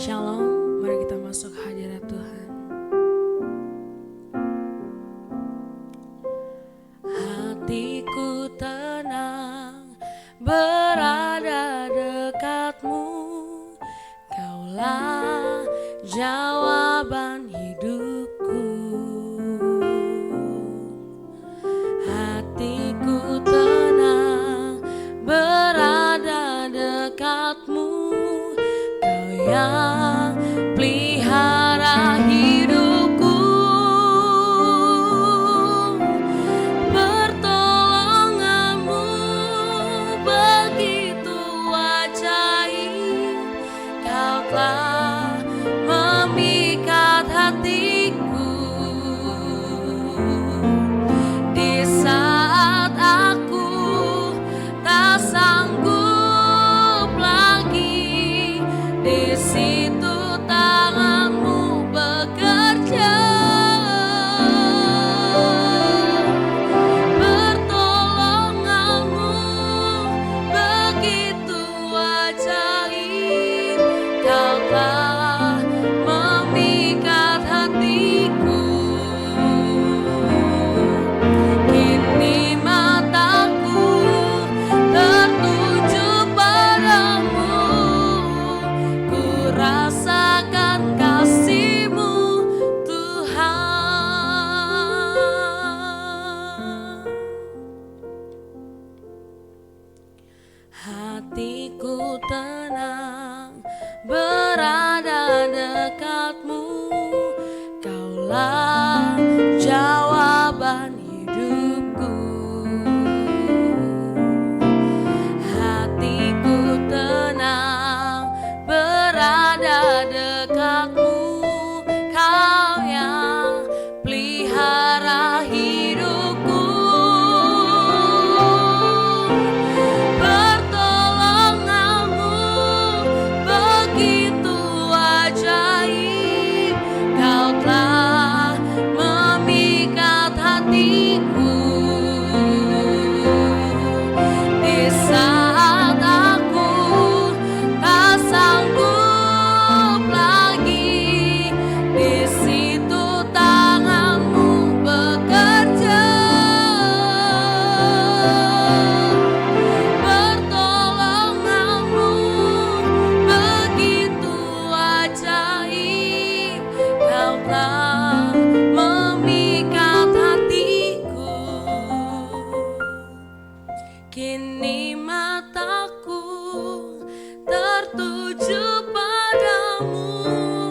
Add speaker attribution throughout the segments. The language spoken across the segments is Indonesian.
Speaker 1: Shalom, mari kita masuk hadirat Tuhan. Hatiku tenang berada dekatmu, Kaulah jawaban hidupku. Hatiku tenang berada dekatmu, Kau yang pelihara hidupku. Pertolonganmu begitu ajaib, Kau telah memikat hatiku. Di saat aku tak sanggup lagi, di situ tanganmu bekerja. Pertolonganmu begitu ajaib, Kau telah memikat hatiku. Kini mataku tertuju padamu, ku rasakan kasih-Mu, Tuhan. Hatiku tenang berada dekatmu, Kaulah jawaban hidupku. Hatiku tenang berada dekatmu, Kau yang pelihara hidupku. Pertolonganmu begitu ajaib, Kau telah memikat hatiku. Di saat aku tak sanggup lagi, di situ tanganmu bekerja. Pertolonganmu begitu ajaib, Kau telah memikat hatiku. Kini mataku tertuju padamu,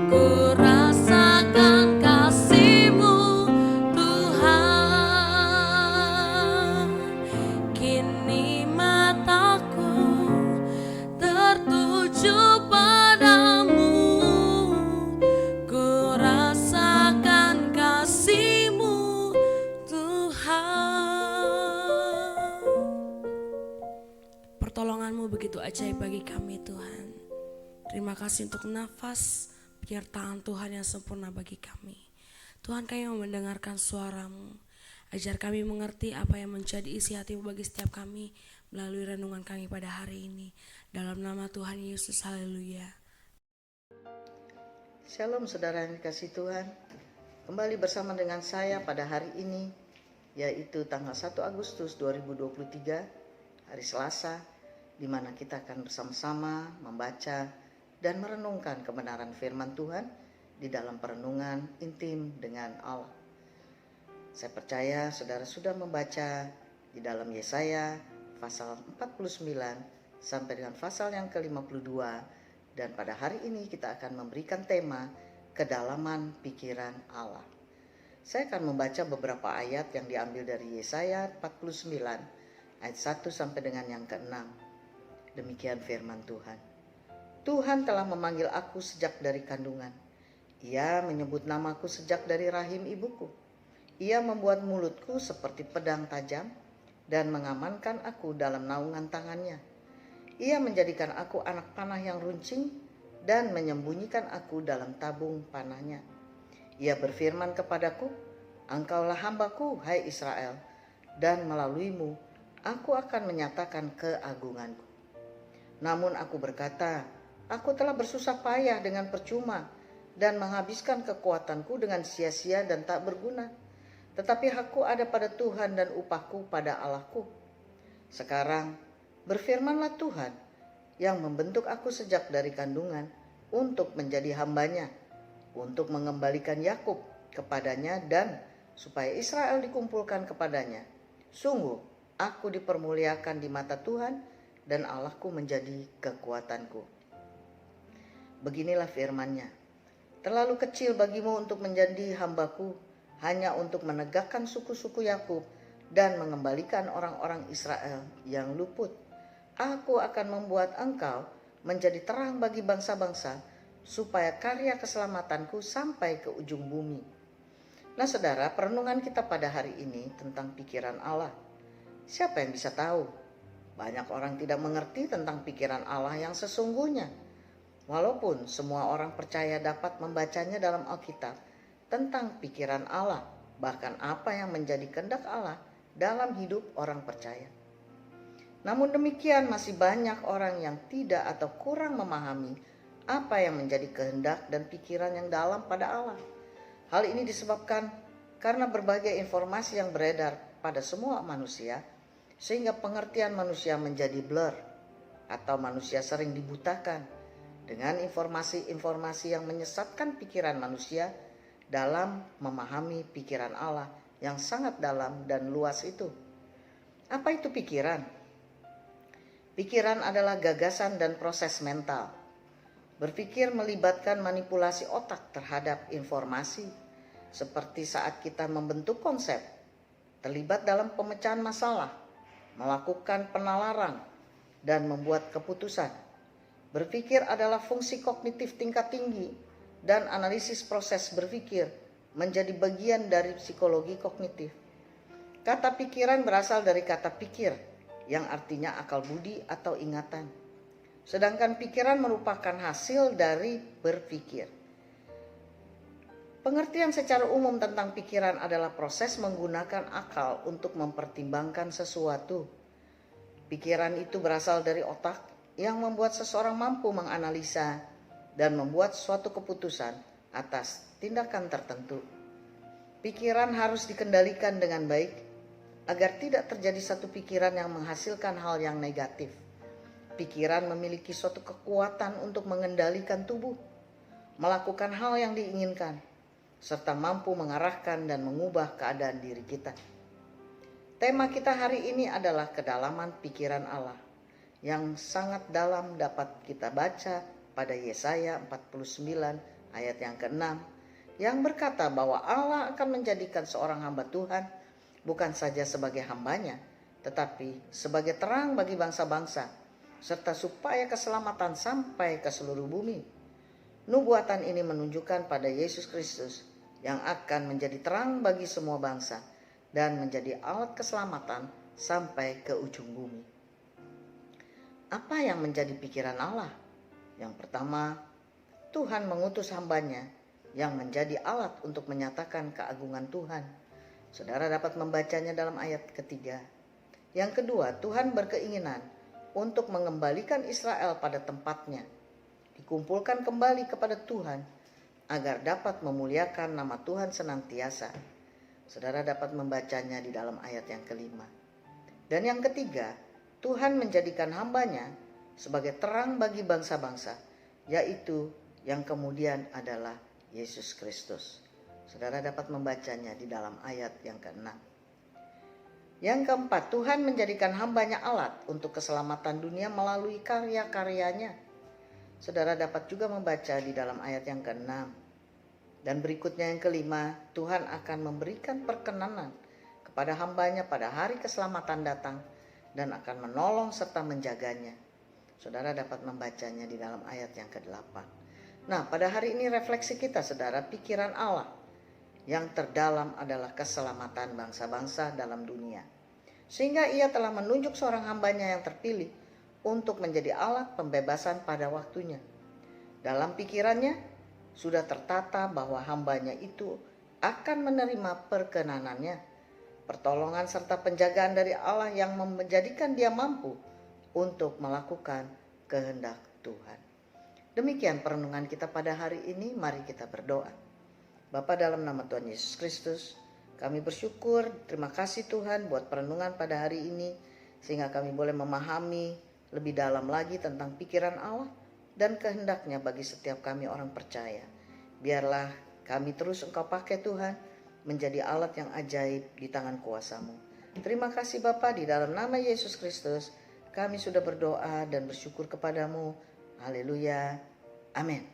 Speaker 1: ku rasakan kasih-Mu, Tuhan. Kini mataku tertuju padamu, ku rasakan kasih-Mu, Tuhan. Pertolongan-Mu begitu ajaib bagi kami, Tuhan. Terima kasih untuk nafas penyertaan Tuhan yang sempurna bagi kami. Tuhan, kami mau mendengarkan suara-Mu. Ajar kami mengerti apa yang menjadi isi hati-Mu bagi setiap kami melalui renungan kami pada hari ini. Dalam nama Tuhan Yesus, haleluya.
Speaker 2: Shalom saudara yang dikasihi Tuhan. Kembali bersama dengan saya pada hari ini, yaitu tanggal 1 Agustus 2023, hari Selasa, di mana kita akan bersama-sama membaca dan merenungkan kebenaran firman Tuhan di dalam perenungan intim dengan Allah. Saya percaya saudara sudah membaca di dalam Yesaya pasal 49 sampai dengan pasal yang ke-52, dan pada hari ini kita akan memberikan tema kedalaman pikiran Allah. Saya akan membaca beberapa ayat yang diambil dari Yesaya 49 ayat 1 sampai dengan yang ke-6. Demikian firman Tuhan. Tuhan telah memanggil aku sejak dari kandungan. Ia menyebut namaku sejak dari rahim ibuku. Ia membuat mulutku seperti pedang tajam dan mengamankan aku dalam naungan tangannya. Ia menjadikan aku anak panah yang runcing dan menyembunyikan aku dalam tabung panahnya. Ia berfirman kepadaku, Engkaulah hambaku, hai Israel, dan melaluimu aku akan menyatakan keagunganku. Namun aku berkata, Aku telah bersusah payah dengan percuma dan menghabiskan kekuatanku dengan sia-sia dan tak berguna. Tetapi hakku ada pada Tuhan dan upahku pada Allahku. Sekarang berfirmanlah Tuhan yang membentuk aku sejak dari kandungan untuk menjadi hambanya, untuk mengembalikan Yakub kepadanya dan supaya Israel dikumpulkan kepadanya. Sungguh aku dipermuliakan di mata Tuhan dan Allahku menjadi kekuatanku. Beginilah firman-Nya. Terlalu kecil bagimu untuk menjadi hambaku, hanya untuk menegakkan suku-suku Yakub dan mengembalikan orang-orang Israel yang luput. Aku akan membuat engkau menjadi terang bagi bangsa-bangsa, supaya karya keselamatanku sampai ke ujung bumi. Nah saudara, perenungan kita pada hari ini tentang pikiran Allah. Siapa yang bisa tahu? Banyak orang tidak mengerti tentang pikiran Allah yang sesungguhnya. Walaupun semua orang percaya dapat membacanya dalam Alkitab tentang pikiran Allah, bahkan apa yang menjadi kehendak Allah dalam hidup orang percaya. Namun demikian masih banyak orang yang tidak atau kurang memahami apa yang menjadi kehendak dan pikiran yang dalam pada Allah. Hal ini disebabkan karena berbagai informasi yang beredar pada semua manusia, sehingga pengertian manusia menjadi blur atau manusia sering dibutakan dengan informasi-informasi yang menyesatkan pikiran manusia dalam memahami pikiran Allah yang sangat dalam dan luas itu. Apa itu pikiran? Pikiran adalah gagasan dan proses mental. Berpikir melibatkan manipulasi otak terhadap informasi, seperti saat kita membentuk konsep, terlibat dalam pemecahan masalah, melakukan penalaran, dan membuat keputusan. Berpikir adalah fungsi kognitif tingkat tinggi, dan analisis proses berpikir menjadi bagian dari psikologi kognitif. Kata pikiran berasal dari kata pikir, yang artinya akal budi atau ingatan. Sedangkan pikiran merupakan hasil dari berpikir. Pengertian secara umum tentang pikiran adalah proses menggunakan akal untuk mempertimbangkan sesuatu. Pikiran itu berasal dari otak yang membuat seseorang mampu menganalisa dan membuat suatu keputusan atas tindakan tertentu. Pikiran harus dikendalikan dengan baik agar tidak terjadi satu pikiran yang menghasilkan hal yang negatif. Pikiran memiliki suatu kekuatan untuk mengendalikan tubuh, melakukan hal yang diinginkan, serta mampu mengarahkan dan mengubah keadaan diri kita. Tema kita hari ini adalah kedalaman pikiran Allah, yang sangat dalam dapat kita baca pada Yesaya 49 ayat yang ke-6, yang berkata bahwa Allah akan menjadikan seorang hamba Tuhan bukan saja sebagai hambanya, tetapi sebagai terang bagi bangsa-bangsa, serta supaya keselamatan sampai ke seluruh bumi. Nubuatan ini menunjukkan pada Yesus Kristus yang akan menjadi terang bagi semua bangsa dan menjadi alat keselamatan sampai ke ujung bumi. Apa yang menjadi pikiran Allah? Yang pertama, Tuhan mengutus hambanya yang menjadi alat untuk menyatakan keagungan Tuhan. Saudara dapat membacanya dalam ayat ketiga. Yang kedua, Tuhan berkeinginan untuk mengembalikan Israel pada tempatnya, dikumpulkan kembali kepada Tuhan agar dapat memuliakan nama Tuhan senantiasa. Saudara dapat membacanya di dalam ayat yang kelima. Dan yang ketiga, Tuhan menjadikan hambanya sebagai terang bagi bangsa-bangsa, yaitu yang kemudian adalah Yesus Kristus. Saudara dapat membacanya di dalam ayat yang ke-6. Yang keempat, Tuhan menjadikan hambanya alat untuk keselamatan dunia melalui karya-karyanya. Saudara dapat juga membaca di dalam ayat yang ke-6. Dan berikutnya yang kelima, Tuhan akan memberikan perkenanan kepada hambanya pada hari keselamatan datang dan akan menolong serta menjaganya. Saudara dapat membacanya di dalam ayat yang ke-8. Nah, pada hari ini refleksi kita, saudara, pikiran Allah yang terdalam adalah keselamatan bangsa-bangsa dalam dunia. Sehingga ia telah menunjuk seorang hambanya yang terpilih untuk menjadi alat pembebasan pada waktunya. Dalam pikirannya sudah tertata bahwa hambanya itu akan menerima perkenanannya, pertolongan serta penjagaan dari Allah yang menjadikan dia mampu untuk melakukan kehendak Tuhan. Demikian perenungan kita pada hari ini, mari kita berdoa. Bapa, dalam nama Tuhan Yesus Kristus, kami bersyukur, terima kasih Tuhan buat perenungan pada hari ini, sehingga kami boleh memahami lebih dalam lagi tentang pikiran Allah dan kehendaknya bagi setiap kami orang percaya. Biarlah kami terus Engkau pakai Tuhan, menjadi alat yang ajaib di tangan kuasa-Mu. Terima kasih Bapa, di dalam nama Yesus Kristus, kami sudah berdoa dan bersyukur kepadamu. Haleluya. Amin.